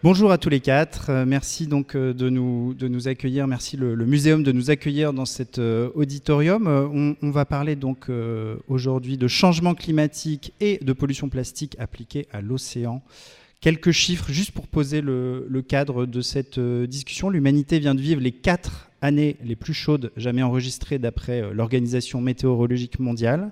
Bonjour à tous les quatre. Merci donc de nous accueillir. Merci le Muséum de nous accueillir dans cet auditorium. On va parler donc aujourd'hui de changement climatique et de pollution plastique appliquée à l'océan. Quelques chiffres juste pour poser le cadre de cette discussion. L'humanité vient de vivre les 4 années les plus chaudes jamais enregistrées d'après l'Organisation météorologique mondiale.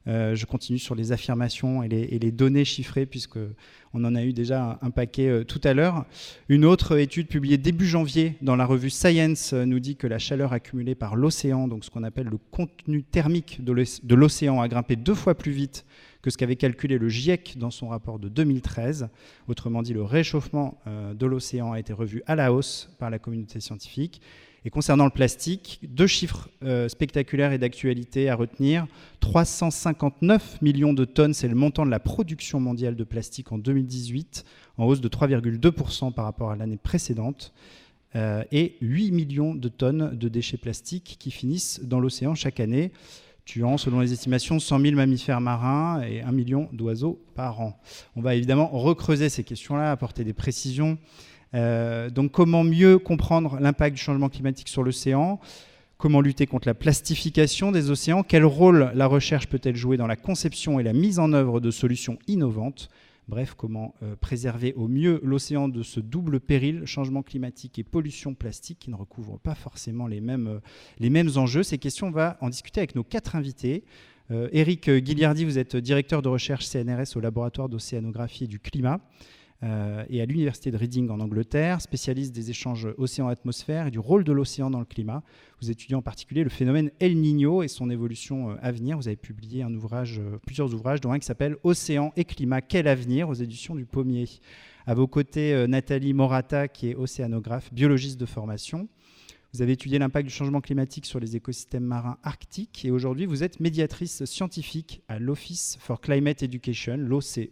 Je continue sur les affirmations et les données chiffrées puisqu'on en a eu déjà un paquet tout à l'heure. Une autre étude publiée début janvier dans la revue Science nous dit que la chaleur accumulée par l'océan, donc ce qu'on appelle le contenu thermique de l'océan, a grimpé 2 fois plus vite que ce qu'avait calculé le GIEC dans son rapport de 2013. Autrement dit, le réchauffement de l'océan a été revu à la hausse par la communauté scientifique. Et concernant le plastique, 2 chiffres spectaculaires et d'actualité à retenir. 359 millions de tonnes, c'est le montant de la production mondiale de plastique en 2018, en hausse de 3,2% par rapport à l'année précédente. Et 8 millions de tonnes de déchets plastiques qui finissent dans l'océan chaque année, tuant, selon les estimations, 100 000 mammifères marins et 1 million d'oiseaux par an. On va évidemment recreuser ces questions-là, apporter des précisions. Donc comment mieux comprendre l'impact du changement climatique sur l'océan ? Comment lutter contre la plastification des océans ? Quel rôle la recherche peut-elle jouer dans la conception et la mise en œuvre de solutions innovantes ? Bref, comment préserver au mieux l'océan de ce double péril, changement climatique et pollution plastique, qui ne recouvrent pas forcément les mêmes enjeux. Ces questions, on va en discuter avec nos 4 invités. Éric Guiliardi, vous êtes directeur de recherche CNRS au laboratoire d'océanographie et du climat. Et à l'université de Reading en Angleterre, spécialiste des échanges océan-atmosphère et du rôle de l'océan dans le climat. Vous étudiez en particulier le phénomène El Niño et son évolution à venir. Vous avez publié plusieurs ouvrages, dont un qui s'appelle Océan et climat, quel avenir, aux éditions du Pommier. À vos côtés, Nathalie Morata, qui est océanographe, biologiste de formation. Vous avez étudié l'impact du changement climatique sur les écosystèmes marins arctiques et aujourd'hui, vous êtes médiatrice scientifique à l'Office for Climate Education, l'OCE,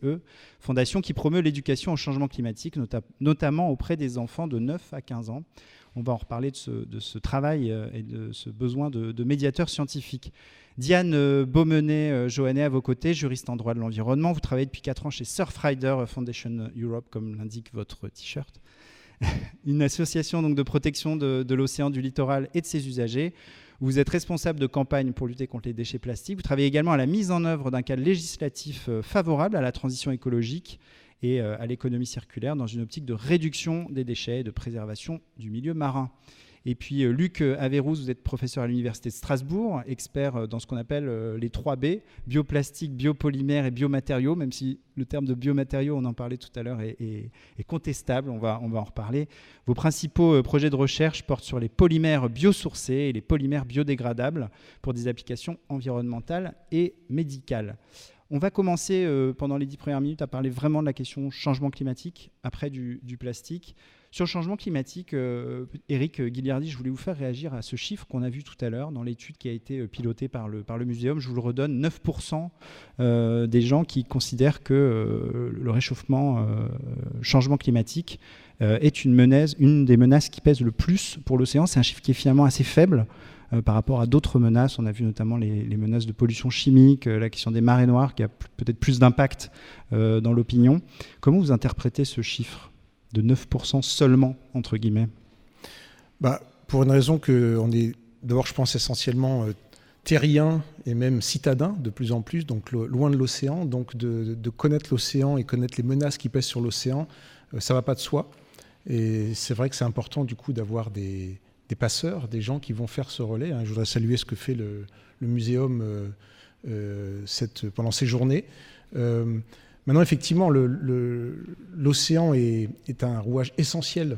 fondation qui promeut l'éducation au changement climatique, notamment auprès des enfants de 9 à 15 ans. On va en reparler de ce travail et de ce besoin de médiateurs scientifiques. Diane Beaumenet-Johannet à vos côtés, juriste en droit de l'environnement. Vous travaillez depuis 4 ans chez Surfrider Foundation Europe, comme l'indique votre t-shirt. Une association donc de protection de l'océan, du littoral et de ses usagers. Vous êtes responsable de campagne pour lutter contre les déchets plastiques. Vous travaillez également à la mise en œuvre d'un cadre législatif favorable à la transition écologique et à l'économie circulaire dans une optique de réduction des déchets et de préservation du milieu marin. Et puis Luc Averrouz, vous êtes professeur à l'Université de Strasbourg, expert dans ce qu'on appelle les 3 B, bioplastique, biopolymère et biomatériaux, même si le terme de biomatériaux, on en parlait tout à l'heure, est contestable, on va en reparler. Vos principaux projets de recherche portent sur les polymères biosourcés et les polymères biodégradables pour des applications environnementales et médicales. On va commencer pendant les 10 premières minutes à parler vraiment de la question changement climatique, après du plastique. Sur le changement climatique, Éric Guiliardi, je voulais vous faire réagir à ce chiffre qu'on a vu tout à l'heure dans l'étude qui a été pilotée par le Muséum. Je vous le redonne, 9% des gens qui considèrent que le réchauffement, changement climatique est une des menaces qui pèsent le plus pour l'océan. C'est un chiffre qui est finalement assez faible par rapport à d'autres menaces. On a vu notamment les menaces de pollution chimique, la question des marées noires qui a peut-être plus d'impact dans l'opinion. Comment vous interprétez ce chiffre de 9% seulement, entre guillemets ? Pour une raison qu'on est, d'abord je pense essentiellement terrien et même citadin de plus en plus, donc loin de l'océan, donc de connaître l'océan et connaître les menaces qui pèsent sur l'océan, ça ne va pas de soi. Et c'est vrai que c'est important du coup d'avoir des passeurs, des gens qui vont faire ce relais. Je voudrais saluer ce que fait le Muséum pendant ces journées. Maintenant, effectivement, l'océan est un rouage essentiel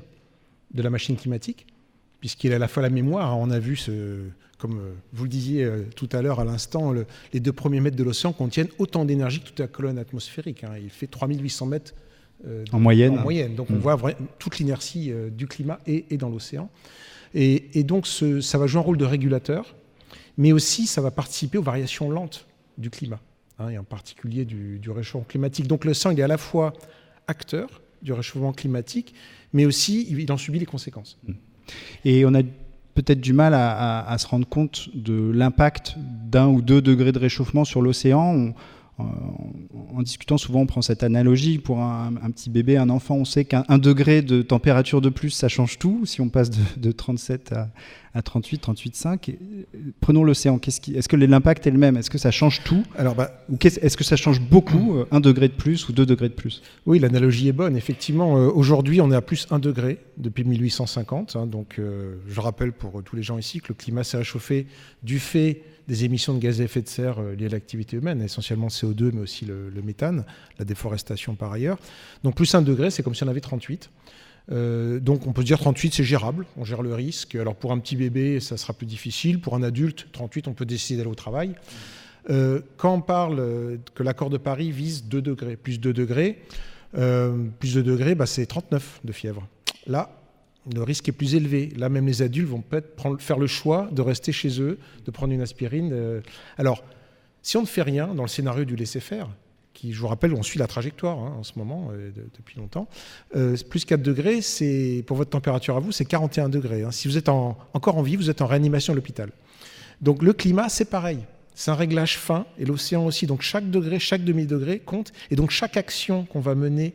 de la machine climatique, puisqu'il a à la fois la mémoire. On a vu, comme vous le disiez tout à l'heure à l'instant, les 2 premiers mètres de l'océan contiennent autant d'énergie que toute la colonne atmosphérique. Il fait 3800 mètres en moyenne. Donc on voit toute l'inertie du climat est dans l'océan. Et donc ça va jouer un rôle de régulateur, mais aussi ça va participer aux variations lentes du climat. Et en particulier du réchauffement climatique. Donc l'océan, il est à la fois acteur du réchauffement climatique, mais aussi il en subit les conséquences. Et on a peut-être du mal à se rendre compte de l'impact d'1 ou 2 degrés de réchauffement sur l'océan. En discutant, souvent on prend cette analogie pour un petit bébé, un enfant, on sait qu'1 degré de température de plus, ça change tout. Si on passe de 37 à 38, 38,5, prenons l'océan. Est-ce que l'impact est le même? Est-ce que ça change tout? Ou est-ce que ça change beaucoup, 1 degré de plus ou 2 degrés de plus? Oui, l'analogie est bonne. Effectivement, aujourd'hui, on est à plus 1 degré depuis 1850. Donc, je rappelle pour tous les gens ici que le climat s'est réchauffé du fait des émissions de gaz à effet de serre liées à l'activité humaine, essentiellement CO2, mais aussi le méthane, la déforestation par ailleurs. Donc plus 1 degré, c'est comme si on avait 38. Donc on peut se dire 38, c'est gérable, on gère le risque. Alors pour un petit bébé, ça sera plus difficile. Pour un adulte, 38, on peut décider d'aller au travail. Quand on parle que l'accord de Paris vise 2 degrés, plus 2 degrés, c'est 39 de fièvre. Là, le risque est plus élevé. Là, même les adultes vont peut-être faire le choix de rester chez eux, de prendre une aspirine. Alors, si on ne fait rien dans le scénario du laisser-faire, qui, je vous rappelle, on suit la trajectoire en ce moment, depuis longtemps, plus 4 degrés, pour votre température à vous, c'est 41 degrés. Si vous êtes encore en vie, vous êtes en réanimation à l'hôpital. Donc le climat, c'est pareil. C'est un réglage fin, et l'océan aussi. Donc chaque degré, chaque demi-degré compte. Et donc chaque action qu'on va mener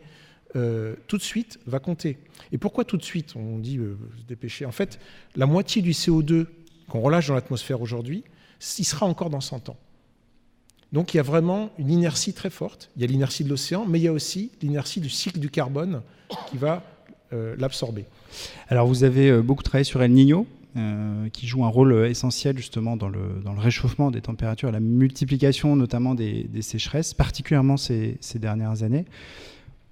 tout de suite va compter. Et pourquoi tout de suite? On dit se dépêcher. En fait, la moitié du CO2 qu'on relâche dans l'atmosphère aujourd'hui, il sera encore dans 100 ans. Donc il y a vraiment une inertie très forte. Il y a l'inertie de l'océan, mais il y a aussi l'inertie du cycle du carbone qui va l'absorber. Alors vous avez beaucoup travaillé sur El Niño, qui joue un rôle essentiel justement dans le réchauffement des températures, la multiplication notamment des sécheresses, particulièrement ces dernières années.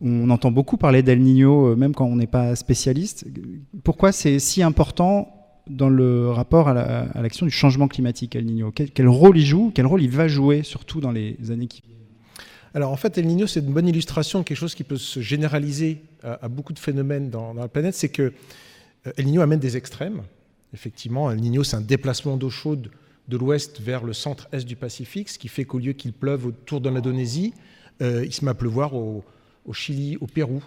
On entend beaucoup parler d'El Niño, même quand on n'est pas spécialiste. Pourquoi c'est si important dans le rapport à l'action du changement climatique, El Niño? Quel rôle il joue? Quel rôle il va jouer, surtout dans les années qui viennent? Alors en fait, El Niño, c'est une bonne illustration de quelque chose qui peut se généraliser à beaucoup de phénomènes dans la planète. C'est que El Niño amène des extrêmes. Effectivement, El Niño, c'est un déplacement d'eau chaude de l'ouest vers le centre-est du Pacifique, ce qui fait qu'au lieu qu'il pleuve autour de l'Indonésie, il se met à pleuvoir au Chili, au Pérou.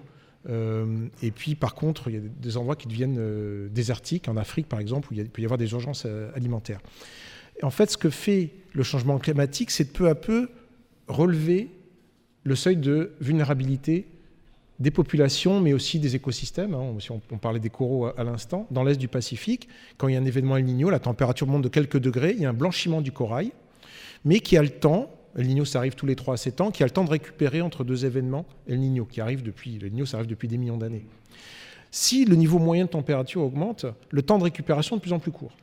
Et puis, par contre, il y a des endroits qui deviennent désertiques, en Afrique, par exemple, où il peut y avoir des urgences alimentaires. Et en fait, ce que fait le changement climatique, c'est de peu à peu relever le seuil de vulnérabilité des populations, mais aussi des écosystèmes. Si on parlait des coraux à l'instant, dans l'est du Pacifique, quand il y a un événement El Niño, la température monte de quelques degrés, il y a un blanchiment du corail, mais qui a le temps, El Niño, ça arrive tous les 3 à 7 ans, qui a le temps de récupérer entre 2 événements El Niño, El Niño, ça arrive depuis des millions d'années. Si le niveau moyen de température augmente, le temps de récupération est de plus en plus court.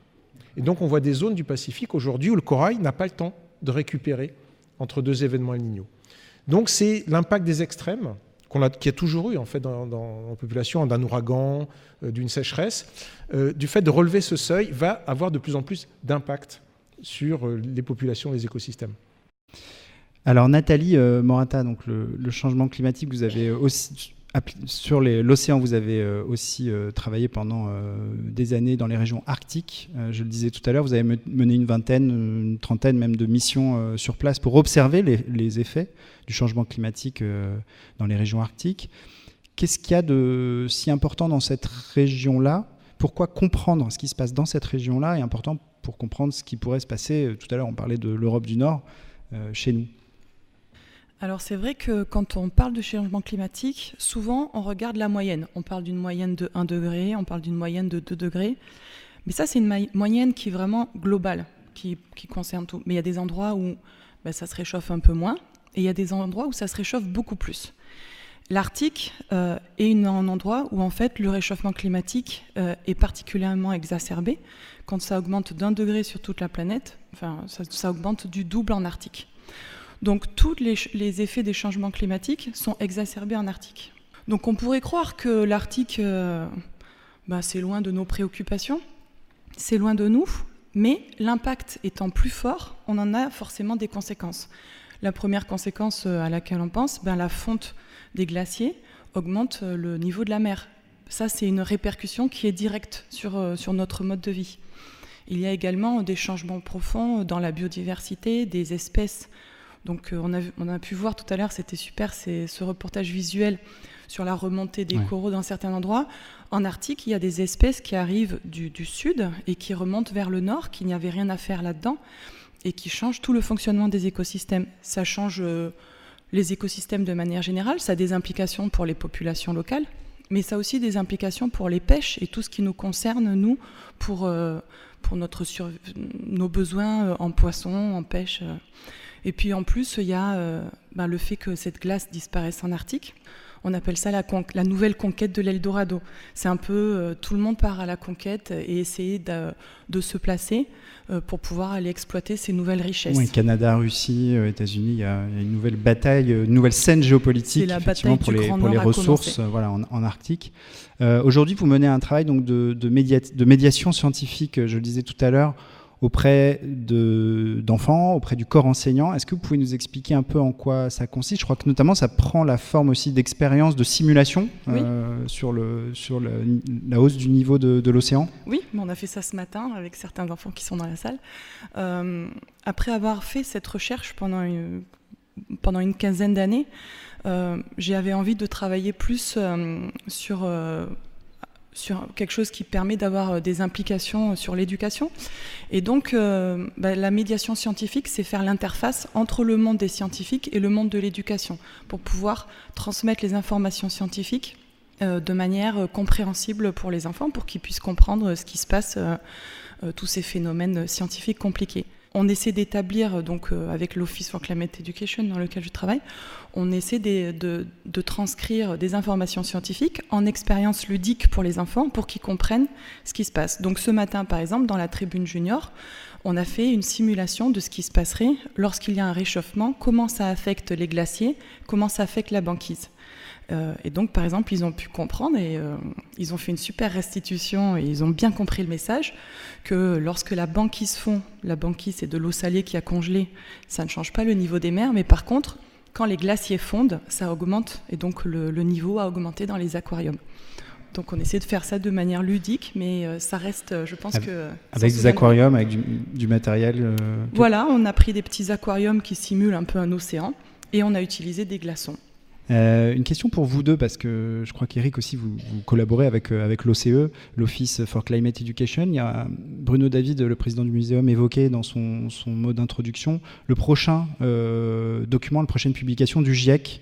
Et donc on voit des zones du Pacifique aujourd'hui où le corail n'a pas le temps de récupérer entre 2 événements El Niño. Donc c'est l'impact des extrêmes qui a toujours eu en fait dans la population, d'un ouragan, d'une sécheresse, du fait de relever ce seuil va avoir de plus en plus d'impact sur les populations, les écosystèmes. Alors Nathalie Morata, donc le changement climatique, vous avez aussi sur l'océan, vous avez aussi travaillé pendant des années dans les régions arctiques. Je le disais tout à l'heure, vous avez mené une trentaine même de missions sur place pour observer les effets du changement climatique dans les régions arctiques. Qu'est-ce qu'il y a de si important dans cette région-là? Pourquoi comprendre ce qui se passe dans cette région-là est important pour comprendre ce qui pourrait se passer? Tout à l'heure, on parlait de l'Europe du Nord, chez nous. Alors c'est vrai que quand on parle de changement climatique, souvent on regarde la moyenne. On parle d'une moyenne de 1 degré, on parle d'une moyenne de 2 degrés. Mais ça, c'est une moyenne qui est vraiment globale, qui concerne tout. Mais il y a des endroits où ça se réchauffe un peu moins, et il y a des endroits où ça se réchauffe beaucoup plus. L'Arctique est un endroit où en fait le réchauffement climatique est particulièrement exacerbé. Quand ça augmente d'1 degré sur toute la planète, ça augmente du double en Arctique. Donc tous les effets des changements climatiques sont exacerbés en Arctique. Donc on pourrait croire que l'Arctique, c'est loin de nos préoccupations, c'est loin de nous, mais l'impact étant plus fort, on en a forcément des conséquences. La première conséquence à laquelle on pense, la fonte des glaciers augmente le niveau de la mer. Ça, c'est une répercussion qui est directe sur notre mode de vie. Il y a également des changements profonds dans la biodiversité, des espèces. Donc on a pu voir tout à l'heure, c'était super, c'est ce reportage visuel sur la remontée des coraux dans certains endroits. En Arctique, il y a des espèces qui arrivent du sud et qui remontent vers le nord, qui n'y avait rien à faire là-dedans, et qui change tout le fonctionnement des écosystèmes. Ça change les écosystèmes de manière générale, ça a des implications pour les populations locales, mais ça a aussi des implications pour les pêches et tout ce qui nous concerne, nous, pour nos besoins en poisson, en pêche. Et puis en plus, il y a le fait que cette glace disparaisse en Arctique. On appelle ça la nouvelle conquête de l'Eldorado. C'est un peu tout le monde part à la conquête et essayer de se placer pour pouvoir aller exploiter ces nouvelles richesses. Oui, Canada, Russie, États-Unis, il y a une nouvelle bataille, une nouvelle scène géopolitique effectivement, pour les ressources en Arctique. Aujourd'hui, vous menez un travail donc, de médiation scientifique, je le disais tout à l'heure, auprès d'enfants, auprès du corps enseignant. Est-ce que vous pouvez nous expliquer un peu en quoi ça consiste ? Je crois que notamment ça prend la forme aussi d'expériences de simulation sur la hausse du niveau de l'océan. Oui, mais on a fait ça ce matin avec certains enfants qui sont dans la salle. Après avoir fait cette recherche pendant une quinzaine d'années, j'avais envie de travailler plus sur quelque chose qui permet d'avoir des implications sur l'éducation. Et donc, la médiation scientifique, c'est faire l'interface entre le monde des scientifiques et le monde de l'éducation, pour pouvoir transmettre les informations scientifiques de manière compréhensible pour les enfants, pour qu'ils puissent comprendre ce qui se passe, tous ces phénomènes scientifiques compliqués. On essaie d'établir, donc avec l'Office for Climate Education dans lequel je travaille, on essaie de transcrire des informations scientifiques en expériences ludiques pour les enfants pour qu'ils comprennent ce qui se passe. Donc ce matin, par exemple, dans la tribune junior, on a fait une simulation de ce qui se passerait lorsqu'il y a un réchauffement, comment ça affecte les glaciers, comment ça affecte la banquise. Et donc, par exemple, ils ont pu comprendre et ils ont fait une super restitution et ils ont bien compris le message que lorsque la banquise fond, la banquise c'est de l'eau salée qui a congelé, ça ne change pas le niveau des mers, mais par contre, quand les glaciers fondent, ça augmente et donc le niveau a augmenté dans les aquariums. Donc on essaie de faire ça de manière ludique, mais ça reste, je pense que... Avec des aquariums, avec du matériel Voilà, on a pris des petits aquariums qui simulent un peu un océan et on a utilisé des glaçons. Une question pour vous deux, parce que je crois qu'Éric aussi, vous collaborez avec l'OCE, l'Office for Climate Education. Il y a Bruno David, le président du muséum, évoqué dans son mot d'introduction le prochain document, la prochaine publication du GIEC,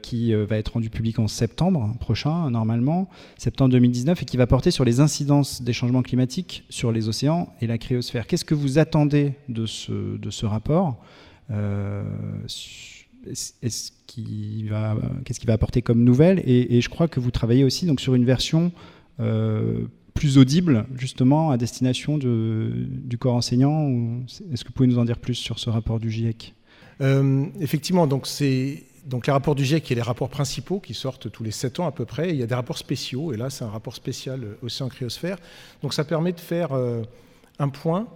qui va être rendu public en septembre prochain, normalement, septembre 2019, et qui va porter sur les incidences des changements climatiques sur les océans et la cryosphère. Qu'est-ce que vous attendez de ce rapport ? Qu'est-ce qu'il va apporter comme nouvelle, et je crois que vous travaillez aussi donc, sur une version plus audible, justement, à destination du corps enseignant. Est-ce que vous pouvez nous en dire plus sur ce rapport du GIEC ? Effectivement, donc les rapports du GIEC, il y a les rapports principaux qui sortent tous les 7 ans à peu près. Il y a des rapports spéciaux, et là, c'est un rapport spécial océan-cryosphère. Donc ça permet de faire un point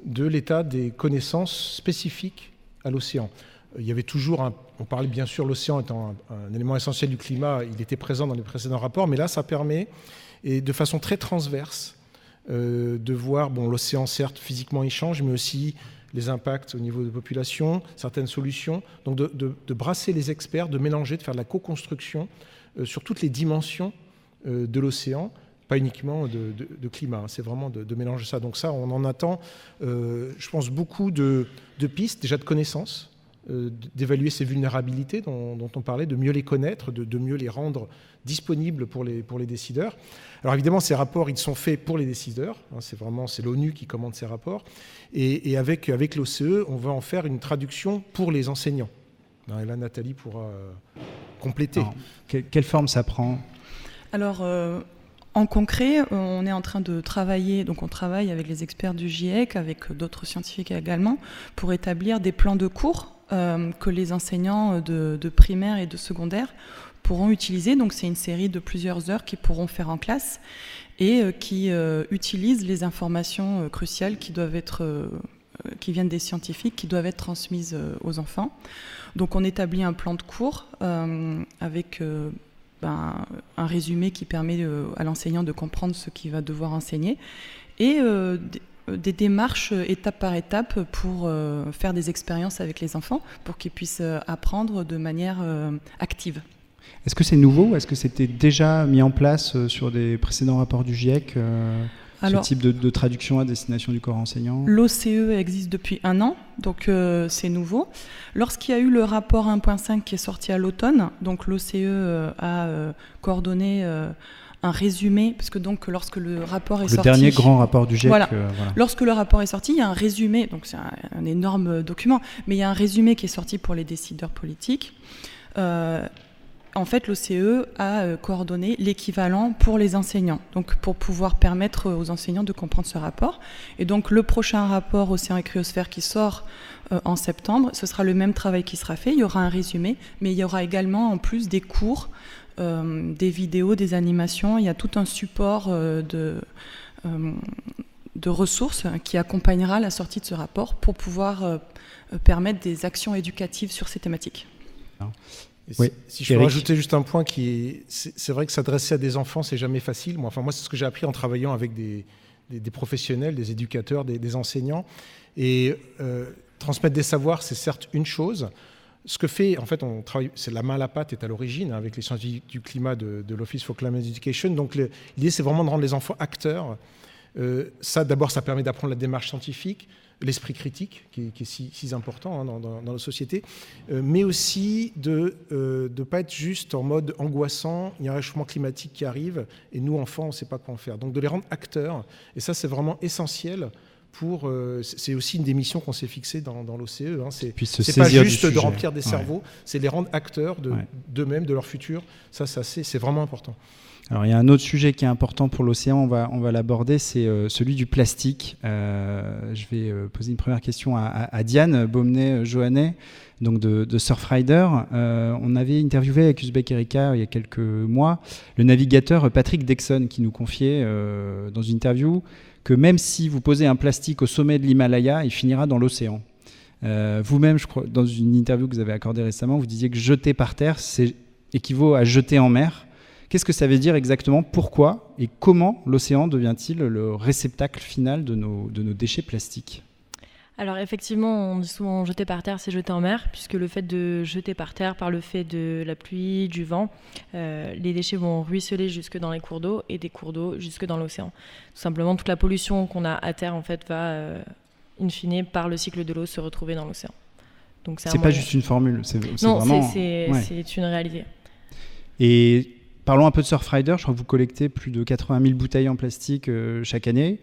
de l'état des connaissances spécifiques à l'océan. Il y avait toujours on parlait bien sûr, l'océan étant un élément essentiel du climat, il était présent dans les précédents rapports, mais là, ça permet, et de façon très transverse, de voir, l'océan, certes, physiquement, il change, mais aussi les impacts au niveau de population, certaines solutions. Donc, de brasser les experts, de mélanger, de faire de la co-construction sur toutes les dimensions de l'océan, pas uniquement de climat. C'est vraiment de mélanger ça. Donc ça, on en attend, je pense, beaucoup de pistes, déjà de connaissances, d'évaluer ces vulnérabilités dont on parlait, de mieux les connaître, de mieux les rendre disponibles pour les décideurs. Alors évidemment, ces rapports, ils sont faits pour les décideurs. C'est l'ONU qui commande ces rapports. Et avec l'OCE, on va en faire une traduction pour les enseignants. Et là, Nathalie pourra compléter. Alors, quelle forme ça prend ? Alors, en concret, on est en train de travailler, donc on travaille avec les experts du GIEC, avec d'autres scientifiques également, pour établir des plans de cours que les enseignants de primaire et de secondaire pourront utiliser. Donc c'est une série de plusieurs heures qu'ils pourront faire en classe et qui utilisent les informations cruciales qui viennent des scientifiques, qui doivent être transmises aux enfants. Donc on établit un plan de cours avec un résumé qui permet à l'enseignant de comprendre ce qu'il va devoir enseigner et des démarches étape par étape pour faire des expériences avec les enfants pour qu'ils puissent apprendre de manière active. Est-ce que c'est nouveau ? Est-ce que c'était déjà mis en place sur des précédents rapports du GIEC ? ce type de traduction à destination du corps enseignant? L'OCE existe depuis 1 an, donc c'est nouveau. Lorsqu'il y a eu le rapport 1.5 qui est sorti à l'automne, donc l'OCE a coordonné un résumé, parce que donc lorsque le rapport est sorti... Le dernier grand rapport du GIEC. Voilà. Lorsque le rapport est sorti, il y a un résumé, donc c'est un énorme document, mais il y a un résumé qui est sorti pour les décideurs politiques. En fait, l'OCE a coordonné l'équivalent pour les enseignants, donc pour pouvoir permettre aux enseignants de comprendre ce rapport. Et donc le prochain rapport Océan et Cryosphère qui sort en septembre, ce sera le même travail qui sera fait. Il y aura un résumé, mais il y aura également en plus des cours, des vidéos, des animations. Il y a tout un support de ressources qui accompagnera la sortie de ce rapport pour pouvoir permettre des actions éducatives sur ces thématiques. Oui. Si je peux rajouter juste un point c'est vrai que s'adresser à des enfants, c'est jamais facile. Moi, c'est ce que j'ai appris en travaillant avec des professionnels, des éducateurs, des enseignants. Et transmettre des savoirs, c'est certes une chose. Ce que fait, en fait, on travaille, c'est la main à la pâte est à l'origine, avec les scientifiques du climat de l'Office for Climate Education. Donc l'idée, c'est vraiment de rendre les enfants acteurs. D'abord, ça permet d'apprendre la démarche scientifique, l'esprit critique, qui est si important dans la société, mais aussi de ne pas être juste en mode angoissant, il y a un réchauffement climatique qui arrive, et nous, enfants, on ne sait pas quoi en faire. Donc de les rendre acteurs, et ça, c'est vraiment essentiel. C'est aussi une des missions qu'on s'est fixées dans l'OCE. C'est pas juste de remplir des cerveaux, c'est les rendre acteurs d'eux-mêmes, de leur futur. Ça, c'est vraiment important. Alors, il y a un autre sujet qui est important pour l'océan, on va l'aborder, c'est celui du plastique. Je vais poser une première question à Diane Baumenet-Johannet, donc de Surfrider. On avait interviewé avec Uzbek Erika il y a quelques mois le navigateur Patrick Dexon qui nous confiait dans une interview que même si vous posez un plastique au sommet de l'Himalaya, il finira dans l'océan. Vous-même, je crois, dans une interview que vous avez accordée récemment, vous disiez que jeter par terre, c'est équivaut à jeter en mer. Qu'est-ce que ça veut dire exactement? Pourquoi et comment l'océan devient-il le réceptacle final de nos déchets plastiques? Alors effectivement, on dit souvent jeter par terre, c'est jeter en mer, puisque le fait de jeter par terre, par le fait de la pluie, du vent, les déchets vont ruisseler jusque dans les cours d'eau et des cours d'eau jusque dans l'océan. Tout simplement, toute la pollution qu'on a à terre en fait va, in fine, par le cycle de l'eau, se retrouver dans l'océan. Donc c'est pas juste une formule, c'est une réalité. Et parlons un peu de Surfrider. Je crois que vous collectez plus de 80 000 bouteilles en plastique chaque année.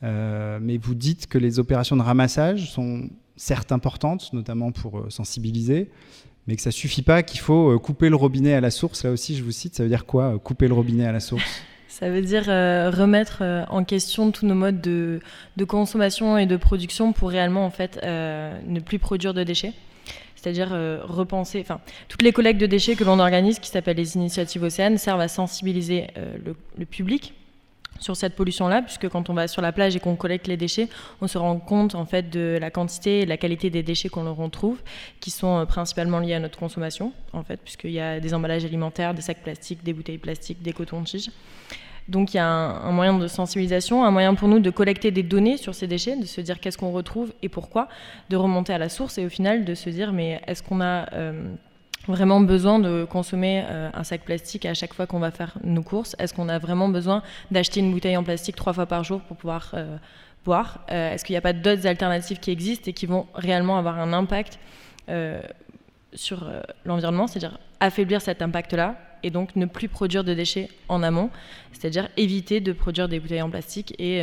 Mais vous dites que les opérations de ramassage sont certes importantes, notamment pour sensibiliser, mais que ça ne suffit pas, qu'il faut couper le robinet à la source. Là aussi, je vous cite, ça veut dire quoi, couper le robinet à la source? Ça veut dire remettre en question tous nos modes de consommation et de production pour réellement en fait, ne plus produire de déchets. C'est-à-dire repenser, toutes les collectes de déchets que l'on organise, qui s'appellent les initiatives océanes, servent à sensibiliser le public sur cette pollution-là, puisque quand on va sur la plage et qu'on collecte les déchets, on se rend compte en fait de la quantité et de la qualité des déchets qu'on retrouve, qui sont principalement liés à notre consommation, en fait, puisqu'il y a des emballages alimentaires, des sacs plastiques, des bouteilles plastiques, des cotons-tiges. Donc il y a un moyen de sensibilisation, un moyen pour nous de collecter des données sur ces déchets, de se dire qu'est-ce qu'on retrouve et pourquoi, de remonter à la source et au final de se dire mais est-ce qu'on a vraiment besoin de consommer un sac plastique à chaque fois qu'on va faire nos courses? Est-ce qu'on a vraiment besoin d'acheter une bouteille en plastique 3 fois par jour pour pouvoir boire? Est-ce qu'il n'y a pas d'autres alternatives qui existent et qui vont réellement avoir un impact sur l'environnement, c'est-à-dire affaiblir cet impact-là et donc ne plus produire de déchets en amont, c'est-à-dire éviter de produire des bouteilles en plastique et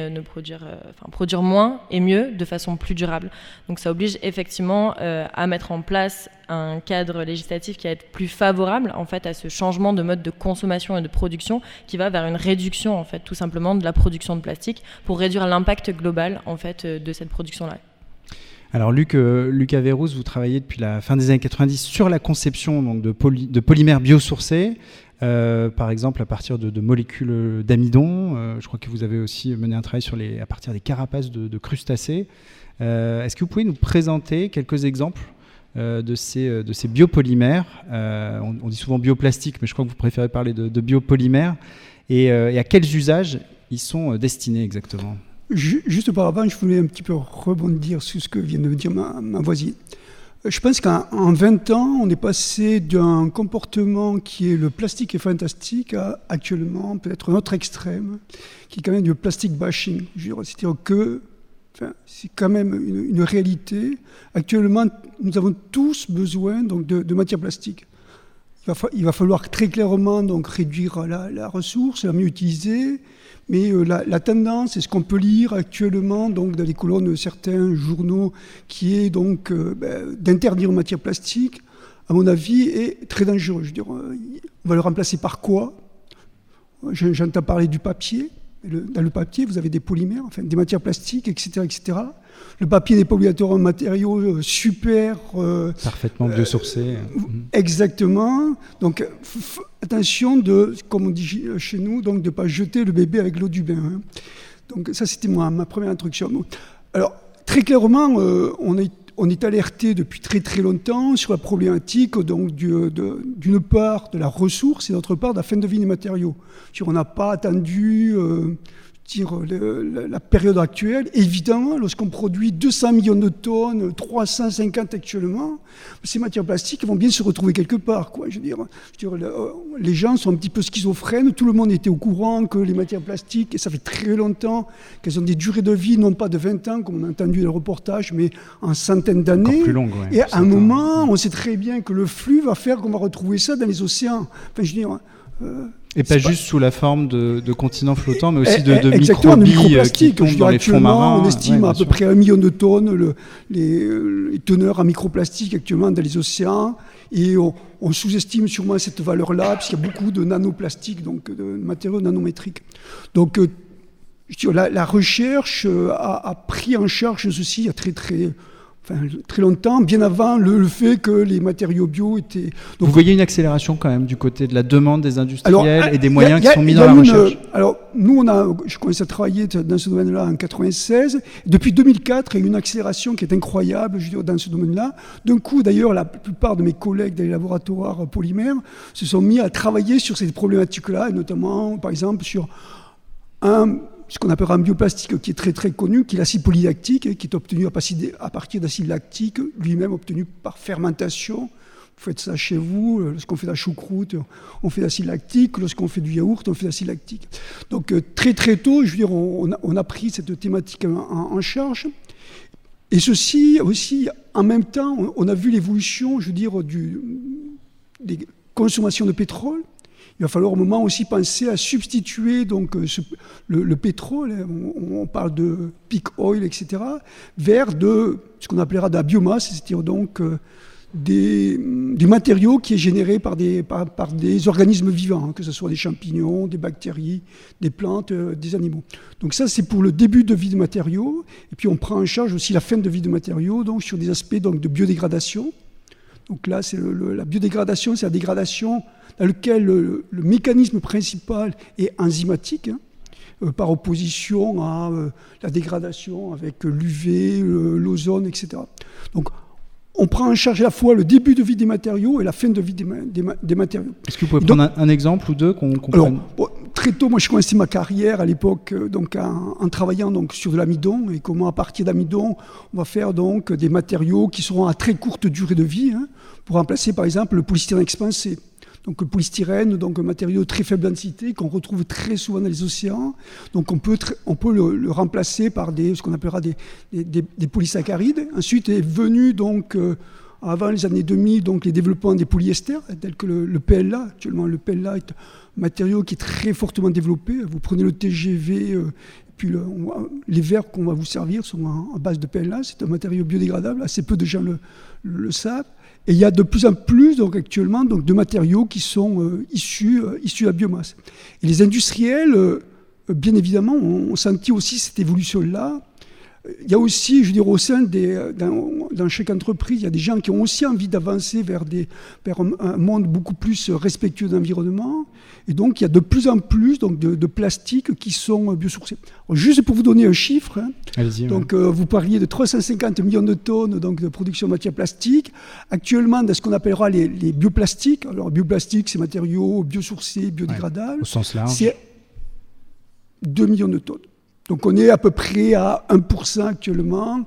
produire moins et mieux de façon plus durable. Donc ça oblige effectivement à mettre en place un cadre législatif qui va être plus favorable en fait à ce changement de mode de consommation et de production qui va vers une réduction en fait tout simplement de la production de plastique pour réduire l'impact global en fait de cette production-là. Alors Lucas Verrouz, vous travaillez depuis la fin des années 90 sur la conception donc, de polymères biosourcés, par exemple à partir de molécules d'amidon. Je crois que vous avez aussi mené un travail à partir des carapaces de crustacés. Est-ce que vous pouvez nous présenter quelques exemples de ces biopolymères? On dit souvent bioplastique, mais je crois que vous préférez parler de biopolymères. Et à quels usages ils sont destinés exactement? Juste auparavant, je voulais un petit peu rebondir sur ce que vient de dire ma voisine. Je pense qu'en 20 ans, on est passé d'un comportement qui est le plastique est fantastique à actuellement peut-être un autre extrême, qui est quand même du plastic bashing. C'est-à-dire que c'est quand même une réalité. Actuellement, nous avons tous besoin donc, de matière plastique. Il va falloir très clairement donc, réduire la ressource, la mieux utiliser. Mais la tendance, c'est ce qu'on peut lire actuellement donc, dans les colonnes de certains journaux, qui est donc d'interdire la matière plastique, à mon avis, est très dangereux. Je veux dire, on va le remplacer par quoi ? J'entends parler du papier. Dans le papier, vous avez des polymères, enfin, des matières plastiques, etc., etc. Le papier n'est pas obligatoirement un matériau super... parfaitement biosourcé. Exactement. Donc, attention, comme on dit chez nous, donc de ne pas jeter le bébé avec l'eau du bain. Hein. Donc, ça, c'était ma première introduction. Alors, très clairement, on est alerté depuis très très longtemps sur la problématique donc, d'une part de la ressource et d'autre part de la fin de vie des matériaux. On n'a pas attendu la période actuelle. Évidemment, lorsqu'on produit 200 millions de tonnes, 350 actuellement, ces matières plastiques vont bien se retrouver quelque part. Quoi. Je veux dire, les gens sont un petit peu schizophrènes. Tout le monde était au courant que les matières plastiques, et ça fait très longtemps, qu'elles ont des durées de vie, non pas de 20 ans, comme on a entendu dans le reportage, mais en centaines d'années. Encore plus longue, ouais, et à un moment, on sait très bien que le flux va faire qu'on va retrouver ça dans les océans. Enfin, je veux dire... et pas juste sous la forme de continents flottants, mais aussi de microplastiques qui tombent dans les fonds marins. On estime à peu près 1 million de tonnes les teneurs en microplastiques actuellement dans les océans. Et on sous-estime sûrement cette valeur-là, puisqu'il y a beaucoup de nanoplastiques, donc de matériaux nanométriques. Donc la recherche a pris en charge ceci il y a très longtemps, bien avant le fait que les matériaux bio étaient... Donc, vous voyez une accélération quand même du côté de la demande des industriels et des moyens qui sont mis dans la recherche. Alors, nous, je commence à travailler dans ce domaine-là en 1996. Depuis 2004, il y a eu une accélération qui est incroyable, je veux dire, dans ce domaine-là. D'un coup, d'ailleurs, la plupart de mes collègues des laboratoires polymères se sont mis à travailler sur ces problématiques-là, et notamment, par exemple, sur ce qu'on appellera un bioplastique qui est très très connu, qui est l'acide polylactique, qui est obtenu à partir d'acide lactique, lui-même obtenu par fermentation. Vous faites ça chez vous, lorsqu'on fait de la choucroute, on fait de l'acide lactique, lorsqu'on fait du yaourt, on fait de l'acide lactique. Donc très très tôt, je veux dire, on a pris cette thématique en charge. Et ceci aussi, en même temps, on a vu l'évolution, je veux dire, des consommations de pétrole. Il va falloir au moment aussi penser à substituer donc, le pétrole, on parle de peak oil, etc., vers ce qu'on appellera de la biomasse, c'est-à-dire donc des matériaux qui est généré par des organismes vivants, que ce soit des champignons, des bactéries, des plantes, des animaux. Donc ça, c'est pour le début de vie des matériaux. Et puis on prend en charge aussi la fin de vie des matériaux, donc sur des aspects donc, de biodégradation. Donc là, c'est la biodégradation, c'est la dégradation dans laquelle le mécanisme principal est enzymatique, par opposition à la dégradation avec l'UV, l'ozone, etc. Donc, on prend en charge à la fois le début de vie des matériaux et la fin de vie des matériaux. Est-ce que vous pouvez prendre un exemple ou deux qu'on comprenne ? Très tôt, moi, j'ai commencé ma carrière à l'époque donc, en travaillant donc, sur de l'amidon, et comment, à partir d'amidon, on va faire donc, des matériaux qui seront à très courte durée de vie, pour remplacer, par exemple, le polystyrène expansé. Donc le polystyrène, donc un matériau de très faible densité qu'on retrouve très souvent dans les océans. Donc on peut le remplacer par ce qu'on appellera des polysaccharides. Ensuite est venu donc avant les années 2000 donc les développements des polyesters tels que le PLA. Actuellement le PLA est un matériau qui est très fortement développé. Vous prenez le TGV puis les verres qu'on va vous servir sont en base de PLA. C'est un matériau biodégradable. Assez peu de gens le savent. Et il y a de plus en plus donc, actuellement donc, de matériaux qui sont issus de la biomasse. Et les industriels, bien évidemment, ont senti aussi cette évolution-là. Il y a aussi, je veux dire, au sein dans chaque entreprise, il y a des gens qui ont aussi envie d'avancer vers un monde beaucoup plus respectueux de l'environnement. Et donc, il y a de plus en plus donc, de plastiques qui sont biosourcés. Alors, juste pour vous donner un chiffre, donc, vous parliez de 350 millions de tonnes donc, de production de matière plastique. Actuellement, dans ce qu'on appellera les bioplastiques, alors bioplastiques, c'est matériaux biosourcés, biodégradables. Au sens large. C'est 2 millions de tonnes. Donc on est à peu près à 1% actuellement.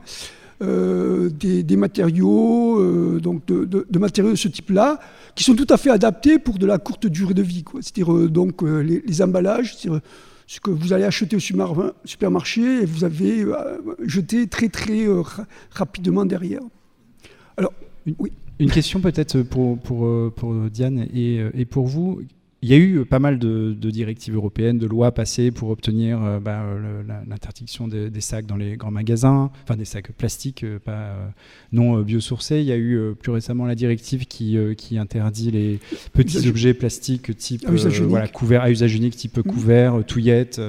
des matériaux, donc de matériaux de ce type-là, qui sont tout à fait adaptés pour de la courte durée de vie, quoi. C'est-à-dire donc les emballages, c'est-à-dire ce que vous allez acheter au supermarché et vous avez jeté très très rapidement derrière. Alors, oui. Une question peut-être pour Diane et pour vous. Il y a eu pas mal de directives européennes, de lois passées pour obtenir l'interdiction des sacs dans les grands magasins, enfin des sacs plastiques non biosourcés. Il y a eu plus récemment la directive qui interdit les petits objets plastiques type couverts à usage unique, type couverts, touillettes.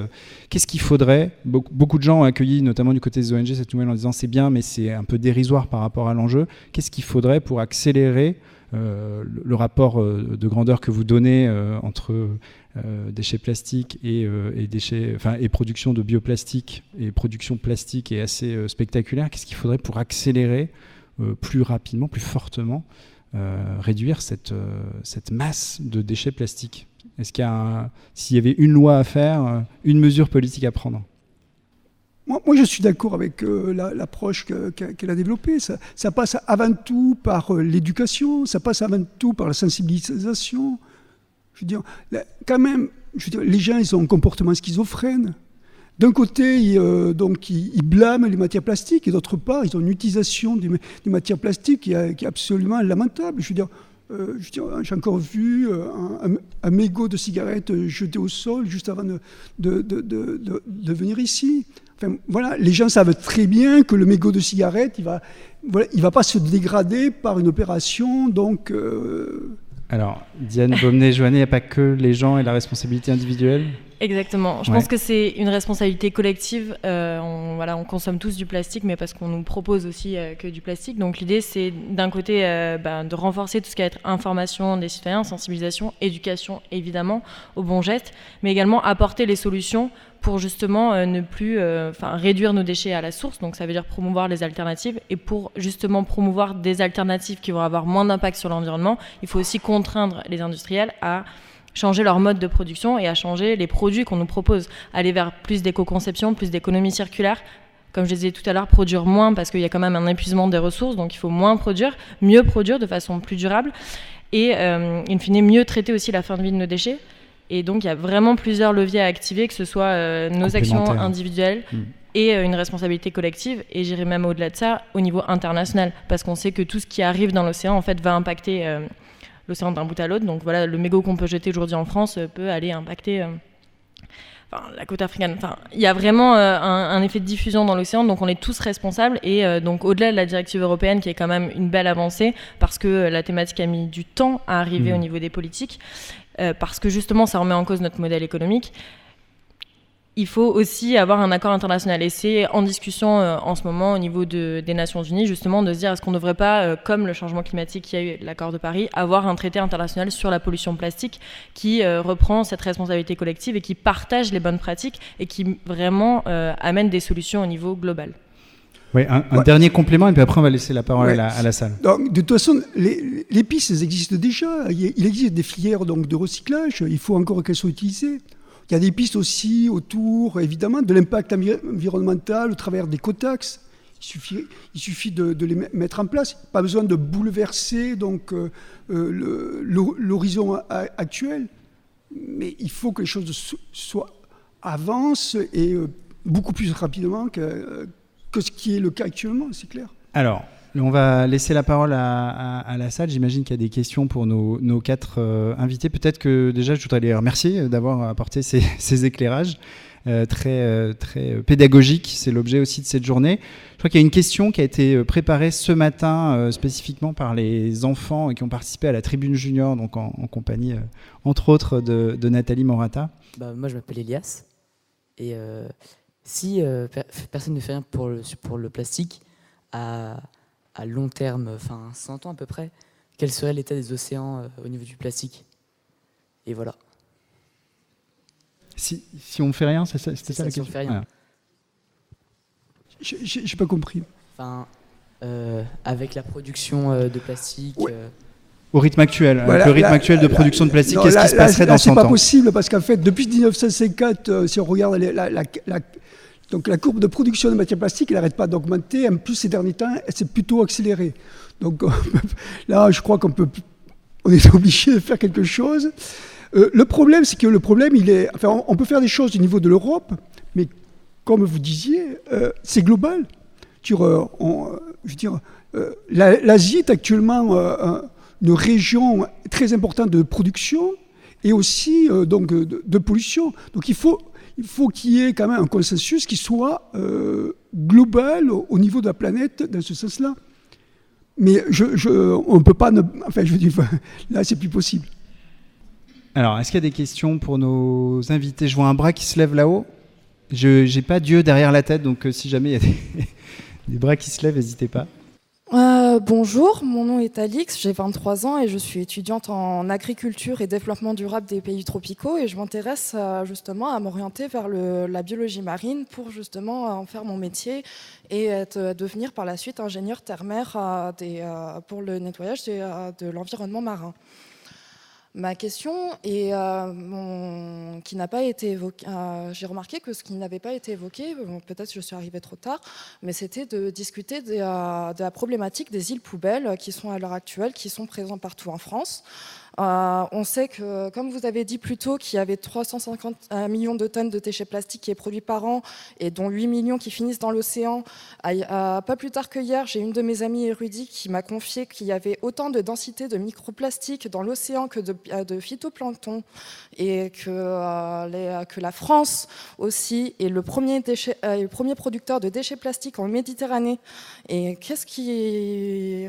Qu'est-ce qu'il faudrait ? Beaucoup de gens ont accueilli, notamment du côté des ONG, cette nouvelle en disant c'est bien, mais c'est un peu dérisoire par rapport à l'enjeu. Qu'est-ce qu'il faudrait pour accélérer le rapport de grandeur que vous donnez entre déchets plastiques et production de bioplastique et production plastique est assez spectaculaire. Qu'est-ce qu'il faudrait pour accélérer plus rapidement, plus fortement, réduire cette masse de déchets plastiques ? Est-ce qu'il y a s'il y avait une loi à faire, une mesure politique à prendre ? Moi, je suis d'accord avec l'approche qu'elle a développée. Ça passe avant tout par l'éducation, ça passe avant tout par la sensibilisation. Je veux dire, quand même, les gens, ils ont un comportement schizophrène. D'un côté, ils blâment les matières plastiques, et d'autre part, ils ont une utilisation des matières plastiques qui est absolument lamentable. Je veux dire, j'ai encore vu un mégot de cigarette jeté au sol juste avant de venir ici. Enfin, voilà, les gens savent très bien que le mégot de cigarette, il va pas se dégrader par une opération, donc... Alors, Diane Baumné-Joannet, il n'y a pas que les gens et la responsabilité individuelle ? Exactement. Je pense que c'est une responsabilité collective. On consomme tous du plastique, mais parce qu'on nous propose aussi que du plastique. Donc l'idée, c'est d'un côté de renforcer tout ce qui va être information des citoyens, sensibilisation, éducation, évidemment, aux bons gestes, mais également apporter les solutions pour justement ne plus réduire nos déchets à la source. Donc ça veut dire promouvoir les alternatives. Et pour justement promouvoir des alternatives qui vont avoir moins d'impact sur l'environnement, il faut aussi contraindre les industriels à changer leur mode de production et à changer les produits qu'on nous propose, aller vers plus d'éco-conception, plus d'économie circulaire. Comme je disais tout à l'heure, produire moins parce qu'il y a quand même un épuisement des ressources, donc il faut moins produire, mieux produire de façon plus durable et in fine mieux traiter aussi la fin de vie de nos déchets. Et donc il y a vraiment plusieurs leviers à activer, que ce soit nos actions individuelles et une responsabilité collective, et j'irai même au-delà de ça au niveau international, parce qu'on sait que tout ce qui arrive dans l'océan en fait va impacter l'océan d'un bout à l'autre. Donc voilà, le mégot qu'on peut jeter aujourd'hui en France peut aller impacter la côte africaine. Il y a vraiment un effet de diffusion dans l'océan, donc on est tous responsables. Et donc au-delà de la directive européenne, qui est quand même une belle avancée, parce que la thématique a mis du temps à arriver au niveau des politiques, parce que justement ça remet en cause notre modèle économique, il faut aussi avoir un accord international. Et c'est en discussion en ce moment au niveau des Nations Unies, justement, de se dire est-ce qu'on ne devrait pas, comme le changement climatique qui a eu l'accord de Paris, avoir un traité international sur la pollution plastique qui reprend cette responsabilité collective et qui partage les bonnes pratiques et qui vraiment amène des solutions au niveau global. Oui, un dernier complément, et puis après on va laisser la parole à la salle. Donc, de toute façon, les pistes existent déjà. Il existe des filières donc, de recyclage, il faut encore qu'elles soient utilisées. Il y a des pistes aussi autour, évidemment, de l'impact environnemental au travers des cotaxes. Il suffit de les mettre en place. Pas besoin de bouleverser donc, l'horizon actuel. Mais il faut que les choses avancent et beaucoup plus rapidement que ce qui est le cas actuellement, c'est clair. Alors, on va laisser la parole à la salle. J'imagine qu'il y a des questions pour nos quatre invités. Peut-être que déjà, je voudrais les remercier d'avoir apporté ces éclairages très pédagogiques. C'est l'objet aussi de cette journée. Je crois qu'il y a une question qui a été préparée ce matin spécifiquement par les enfants qui ont participé à la tribune junior, donc en compagnie, entre autres, de Nathalie Morata. Moi, je m'appelle Elias. Et si personne ne fait rien pour le plastique, à long terme, 100 ans à peu près, quel serait l'état des océans au niveau du plastique ? Et voilà. Si on ne fait rien, c'était ça la question ? Si on ne fait rien. J'ai pas compris. Avec la production de plastique... Au rythme actuel, avec le rythme actuel de production de plastique, qu'est-ce qui se passerait dans 100 ans ? C'est pas possible, parce qu'en fait, depuis 1950, si on regarde Donc la courbe de production de matières plastiques, elle n'arrête pas d'augmenter. En plus, ces derniers temps, elle s'est plutôt accélérée. Donc là, je crois on est obligé de faire quelque chose. Le problème, c'est que on peut faire des choses au niveau de l'Europe, mais comme vous disiez, c'est global. L'Asie est actuellement une région très importante de production et aussi de pollution. Donc il faut qu'il y ait quand même un consensus qui soit global au niveau de la planète dans ce sens-là. Mais on ne peut pas... là, c'est plus possible. Alors, est-ce qu'il y a des questions pour nos invités? Je vois un bras qui se lève là-haut. Je n'ai pas Dieu derrière la tête, donc si jamais il y a des bras qui se lèvent, n'hésitez pas. Bonjour, mon nom est Alix, j'ai 23 ans et je suis étudiante en agriculture et développement durable des pays tropicaux et je m'intéresse justement à m'orienter vers la biologie marine pour justement en faire mon métier et devenir par la suite ingénieur terre-mer pour le nettoyage de l'environnement marin. Ma question est qui n'a pas été évoquée. J'ai remarqué que ce qui n'avait pas été évoqué, peut-être je suis arrivée trop tard, mais c'était de discuter de la problématique des îles poubelles qui sont à l'heure actuelle, qui sont présentes partout en France. On sait que, comme vous avez dit plus tôt, qu'il y avait 350 millions de tonnes de déchets plastiques qui est produit par an et dont 8 millions qui finissent dans l'océan. Pas plus tard que hier, j'ai une de mes amies érudites qui m'a confié qu'il y avait autant de densité de microplastiques dans l'océan que de phytoplancton et que la France aussi est le premier producteur de déchets plastiques en Méditerranée. Et qu'est-ce qui...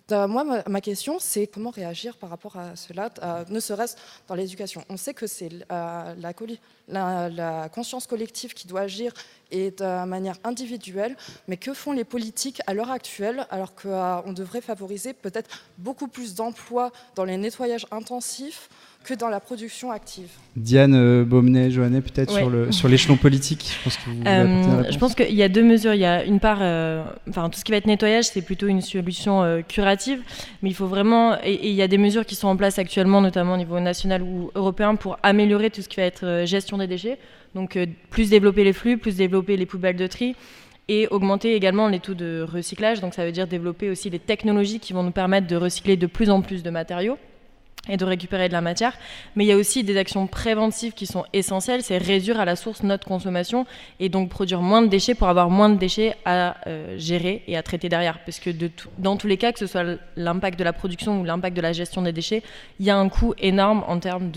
Moi, ma question, c'est comment réagir par rapport à cela, ne serait-ce dans l'éducation. On sait que c'est la conscience collective qui doit agir et de manière individuelle, mais que font les politiques à l'heure actuelle, alors qu'on devrait favoriser peut-être beaucoup plus d'emplois dans les nettoyages intensifs que dans la production active. Diane Baumenet, Johannet, peut-être sur l'échelon politique. Je pense qu'il y a deux mesures. Il y a une part, tout ce qui va être nettoyage, c'est plutôt une solution curative, mais il faut vraiment, et il y a des mesures qui sont en place actuellement, notamment au niveau national ou européen, pour améliorer tout ce qui va être gestion des déchets. Donc plus développer les flux, plus développer les poubelles de tri, et augmenter également les taux de recyclage. Donc ça veut dire développer aussi les technologies qui vont nous permettre de recycler de plus en plus de matériaux et de récupérer de la matière. Mais il y a aussi des actions préventives qui sont essentielles, c'est réduire à la source notre consommation et donc produire moins de déchets pour avoir moins de déchets à gérer et à traiter derrière. Parce que dans tous les cas, que ce soit l'impact de la production ou l'impact de la gestion des déchets, il y a un coût énorme en termes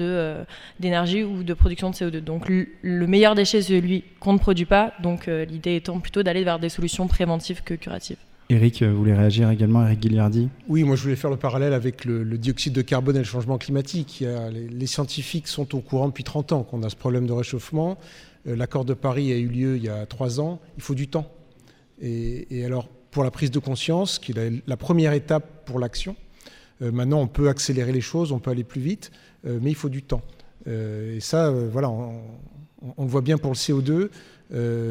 d'énergie ou de production de CO2. Donc le meilleur déchet, c'est celui qu'on ne produit pas. Donc l'idée étant plutôt d'aller vers des solutions préventives que curatives. Eric, vous voulez réagir également, Eric Guilliardi? Oui, moi je voulais faire le parallèle avec le dioxyde de carbone et le changement climatique. Les scientifiques sont au courant depuis 30 ans qu'on a ce problème de réchauffement. L'accord de Paris a eu lieu il y a 3 ans. Il faut du temps. Et alors, pour la prise de conscience, qui est la première étape pour l'action, maintenant on peut accélérer les choses, on peut aller plus vite, mais il faut du temps. Et ça, voilà, on le voit bien pour le CO2.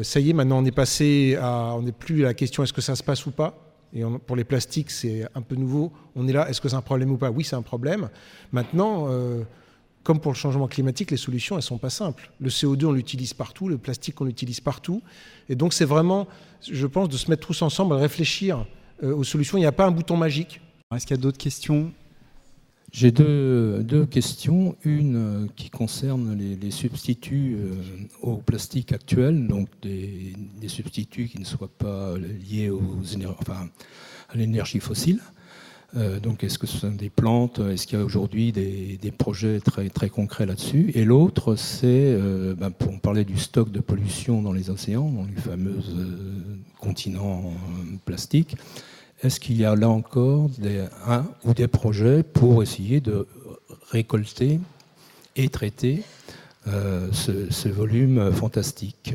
Ça y est, maintenant on n'est plus à la question est-ce que ça se passe ou pas. Et pour les plastiques, c'est un peu nouveau. On est là, est-ce que c'est un problème ou pas? Oui, c'est un problème. Maintenant, comme pour le changement climatique, les solutions, elles ne sont pas simples. Le CO2, on l'utilise partout, le plastique, on l'utilise partout. Et donc, c'est vraiment, je pense, de se mettre tous ensemble, à réfléchir aux solutions. Il n'y a pas un bouton magique. Est-ce qu'il y a d'autres questions? J'ai deux questions. Une qui concerne les substituts au plastique actuel, donc des substituts qui ne soient pas liés à l'énergie fossile. Donc est-ce que ce sont des plantes? Est-ce qu'il y a aujourd'hui des projets très, très concrets là-dessus? Et l'autre, c'est, pour parler du stock de pollution dans les océans, dans les fameux continents plastiques. Est-ce qu'il y a là encore un ou des projets pour essayer de récolter et traiter ce volume fantastique?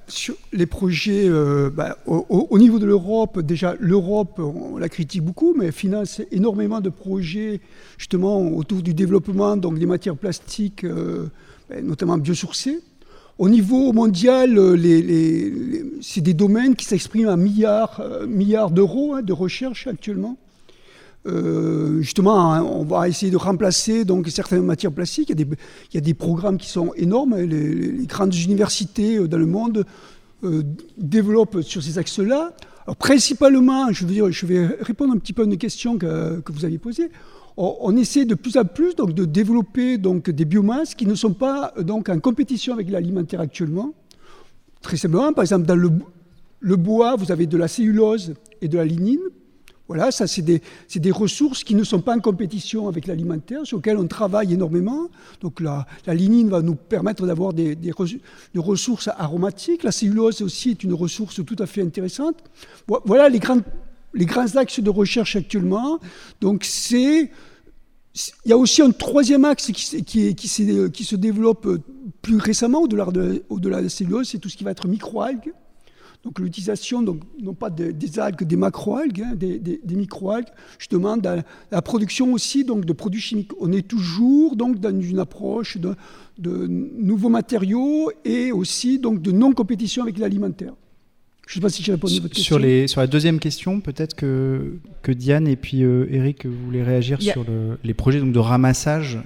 Sur les projets, au niveau de l'Europe, déjà l'Europe, on la critique beaucoup, mais elle finance énormément de projets justement autour du développement donc des matières plastiques, notamment biosourcées. Au niveau mondial, c'est des domaines qui s'expriment à milliards d'euros de recherche actuellement. Justement, hein, on va essayer de remplacer donc, certaines matières plastiques. Il y a des programmes qui sont énormes. Les grandes universités dans le monde développent sur ces axes-là. Alors, principalement, je vais répondre un petit peu à une question que vous aviez posée. On essaie de plus en plus donc, de développer donc, des biomasses qui ne sont pas donc, en compétition avec l'alimentaire actuellement. Très simplement, par exemple, dans le bois, vous avez de la cellulose et de la lignine. Voilà, ça c'est des ressources qui ne sont pas en compétition avec l'alimentaire, sur lesquelles on travaille énormément. Donc la lignine va nous permettre d'avoir des ressources aromatiques. La cellulose aussi est une ressource tout à fait intéressante. Voilà les grands axes de recherche actuellement. Donc il y a aussi un troisième axe qui se développe plus récemment au-delà de la cellulose, c'est tout ce qui va être microalgues. Donc l'utilisation, non pas des algues, des macroalgues, hein, des microalgues, justement dans la production aussi donc, de produits chimiques. On est toujours donc, dans une approche de nouveaux matériaux et aussi donc, de non-compétition avec l'alimentaire. Je ne sais pas si j'ai répondu à votre question. Sur la deuxième question, peut-être que Diane et puis Eric, vous voulez réagir sur les projets donc, de ramassage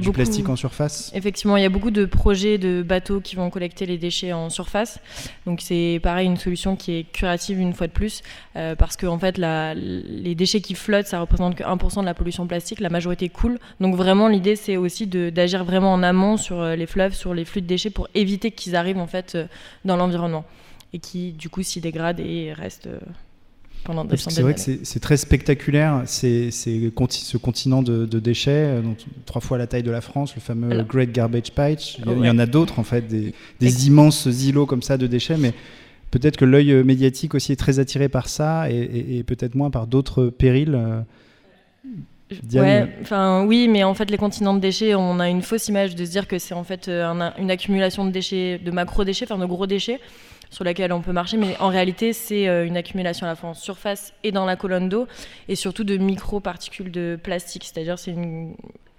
du plastique en surface. Effectivement, il y a beaucoup de projets de bateaux qui vont collecter les déchets en surface. Donc c'est pareil, une solution qui est curative une fois de plus, parce que en fait, les déchets qui flottent, ça représente que 1% de la pollution plastique, la majorité coule. Donc vraiment, l'idée, c'est aussi d'agir vraiment en amont sur les fleuves, sur les flux de déchets, pour éviter qu'ils arrivent en fait, dans l'environnement. Et qui, du coup, s'y dégradent et restent pendant des centaines d'années. C'est vrai que c'est très spectaculaire, ce continent de déchets, donc 3 fois la taille de la France, le fameux Great Garbage Patch. Il y en a d'autres, en fait, des immenses îlots comme ça de déchets, mais peut-être que l'œil médiatique aussi est très attiré par ça et peut-être moins par d'autres périls. Diane. Oui, mais en fait, les continents de déchets, on a une fausse image de se dire que c'est en fait une accumulation de déchets, de macro-déchets, de gros déchets, sur laquelle on peut marcher, mais en réalité, c'est une accumulation à la fois en surface et dans la colonne d'eau, et surtout de micro-particules de plastique, c'est-à-dire c'est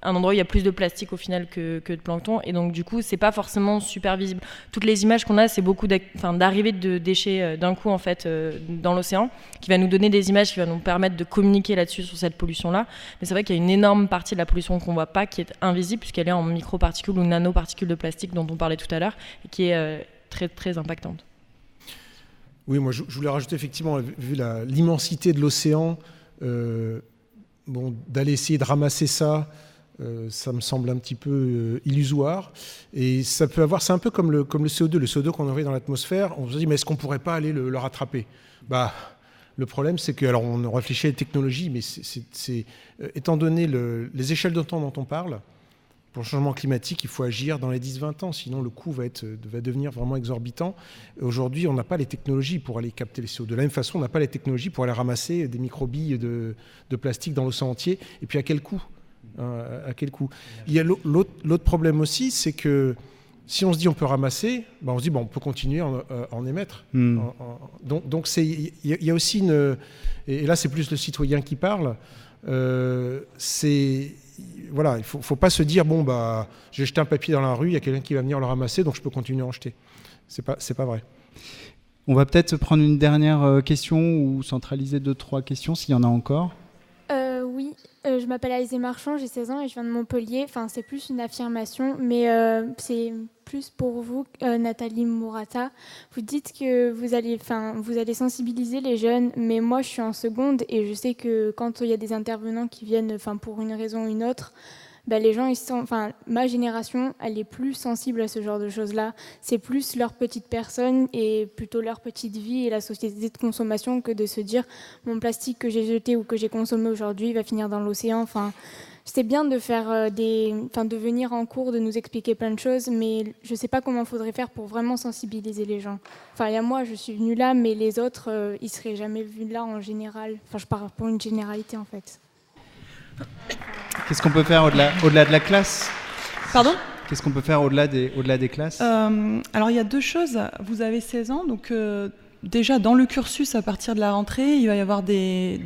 un endroit où il y a plus de plastique au final que de plancton, et donc du coup, c'est pas forcément super visible. Toutes les images qu'on a, c'est beaucoup d'arrivée de déchets d'un coup en fait dans l'océan, qui va nous donner des images qui va nous permettre de communiquer là-dessus sur cette pollution-là. Mais c'est vrai qu'il y a une énorme partie de la pollution qu'on voit pas, qui est invisible, puisqu'elle est en micro-particules ou nano-particules de plastique dont on parlait tout à l'heure, et qui est très très impactante. Oui, moi je voulais rajouter effectivement, vu l'immensité de l'océan, d'aller essayer de ramasser ça, ça me semble un petit peu illusoire. Et ça peut avoir, c'est un peu comme le CO2. Le CO2 qu'on envoie dans l'atmosphère, on se dit, mais est-ce qu'on ne pourrait pas aller le rattraper ? Le problème, c'est que, alors on réfléchit à la technologie, mais étant donné les échelles de temps dont on parle, pour le changement climatique, il faut agir dans les 10-20 ans, sinon le coût va devenir vraiment exorbitant. Aujourd'hui, on n'a pas les technologies pour aller capter les CO2. De la même façon, on n'a pas les technologies pour aller ramasser des microbilles de plastique dans l'océan entier. Et puis à quel coût ? À quel coût ? Il y a l'autre problème aussi, c'est que si on se dit on peut ramasser, on se dit on peut continuer à en émettre. Donc il y a aussi et là c'est plus le citoyen qui parle. Voilà, il ne faut pas se dire j'ai jeté un papier dans la rue, il y a quelqu'un qui va venir le ramasser, donc je peux continuer à en jeter. C'est pas vrai. On va peut-être prendre une dernière question ou centraliser 2-3 questions s'il y en a encore. Oui, je m'appelle Alizée Marchand, j'ai 16 ans et je viens de Montpellier. Enfin, c'est plus une affirmation, mais c'est plus pour vous, Nathalie Mourata. Vous dites que vous allez sensibiliser les jeunes, mais moi je suis en seconde et je sais que quand il y a des intervenants qui viennent pour une raison ou une autre, les gens, ma génération, elle est plus sensible à ce genre de choses-là. C'est plus leur petite personne et plutôt leur petite vie et la société de consommation que de se dire mon plastique que j'ai jeté ou que j'ai consommé aujourd'hui va finir dans l'océan. C'est bien de faire de venir en cours, de nous expliquer plein de choses, mais je ne sais pas comment il faudrait faire pour vraiment sensibiliser les gens. Il y a moi, je suis venue là, mais les autres, ils ne seraient jamais venus là en général. Je parle pour une généralité en fait. Qu'est-ce qu'on peut faire au-delà de la classe ? Pardon ? Qu'est-ce qu'on peut faire au-delà des classes ? Alors, il y a 2 choses. Vous avez 16 ans, donc déjà, dans le cursus, à partir de la rentrée, il va y avoir des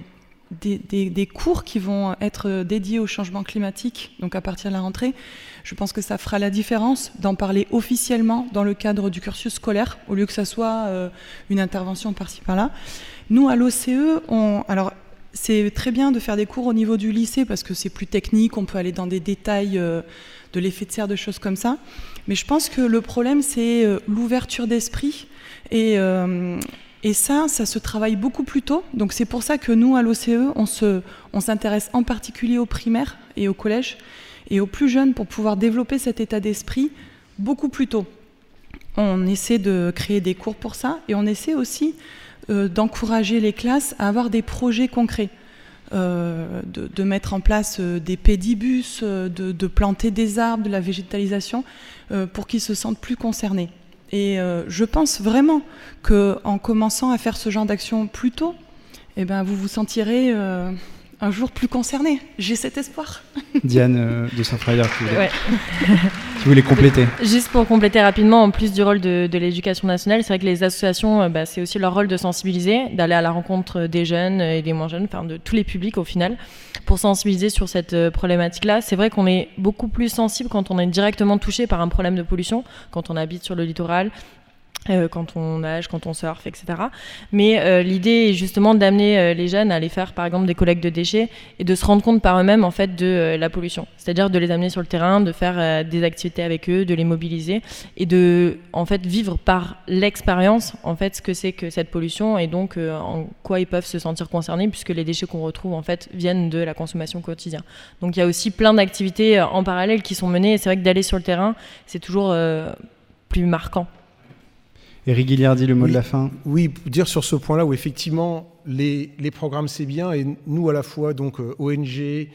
cours qui vont être dédiés au changement climatique, donc à partir de la rentrée. Je pense que ça fera la différence d'en parler officiellement dans le cadre du cursus scolaire, au lieu que ça soit une intervention par-ci par-là. Nous, à l'OCE, c'est très bien de faire des cours au niveau du lycée parce que c'est plus technique, on peut aller dans des détails de l'effet de serre, de choses comme ça. Mais je pense que le problème, c'est l'ouverture d'esprit. Et ça se travaille beaucoup plus tôt. Donc c'est pour ça que nous, à l'OCE, on s'intéresse en particulier aux primaires et au collège et aux plus jeunes pour pouvoir développer cet état d'esprit beaucoup plus tôt. On essaie de créer des cours pour ça et on essaie aussi d'encourager les classes à avoir des projets concrets, de mettre en place des pédibus, de planter des arbres, de la végétalisation, pour qu'ils se sentent plus concernés. Et je pense vraiment qu'en commençant à faire ce genre d'action plus tôt, eh ben, vous vous sentirez un jour plus concerné. J'ai cet espoir. Diane de Saint-Frayeur, qui voulait compléter. Juste pour compléter rapidement, en plus du rôle de l'éducation nationale, c'est vrai que les associations, c'est aussi leur rôle de sensibiliser, d'aller à la rencontre des jeunes et des moins jeunes, enfin de tous les publics au final, pour sensibiliser sur cette problématique-là. C'est vrai qu'on est beaucoup plus sensible quand on est directement touché par un problème de pollution, quand on habite sur le littoral, quand on nage, quand on surfe, etc. Mais l'idée est justement d'amener les jeunes à aller faire par exemple des collectes de déchets et de se rendre compte par eux-mêmes en fait de la pollution. C'est-à-dire de les amener sur le terrain, de faire des activités avec eux, de les mobiliser et de en fait vivre par l'expérience en fait ce que c'est que cette pollution et donc en quoi ils peuvent se sentir concernés puisque les déchets qu'on retrouve en fait viennent de la consommation quotidienne. Donc il y a aussi plein d'activités en parallèle qui sont menées et c'est vrai que d'aller sur le terrain c'est toujours plus marquant. Éric Guilliardi, le mot de la fin. Oui, pour dire sur ce point-là où effectivement les programmes c'est bien et nous à la fois donc ONG,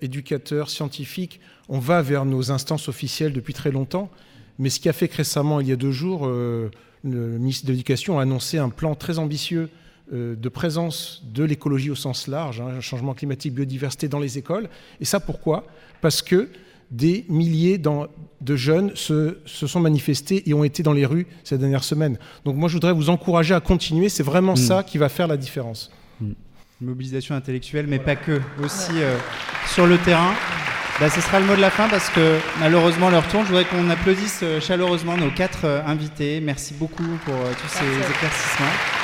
éducateurs, scientifiques, on va vers nos instances officielles depuis très longtemps. Mais ce qui a fait que récemment, il y a 2 jours, le ministre de l'Éducation a annoncé un plan très ambitieux de présence de l'écologie au sens large, changement climatique, biodiversité dans les écoles. Et ça pourquoi ? Parce que des milliers de jeunes se sont manifestés et ont été dans les rues ces dernières semaines. Donc moi, je voudrais vous encourager à continuer. C'est vraiment ça qui va faire la différence. Mobilisation intellectuelle, mais pas que. Aussi sur le terrain. Ce sera le mot de la fin parce que malheureusement, l'heure tourne. Je voudrais qu'on applaudisse chaleureusement nos 4 invités. Merci beaucoup pour tous ces éclaircissements.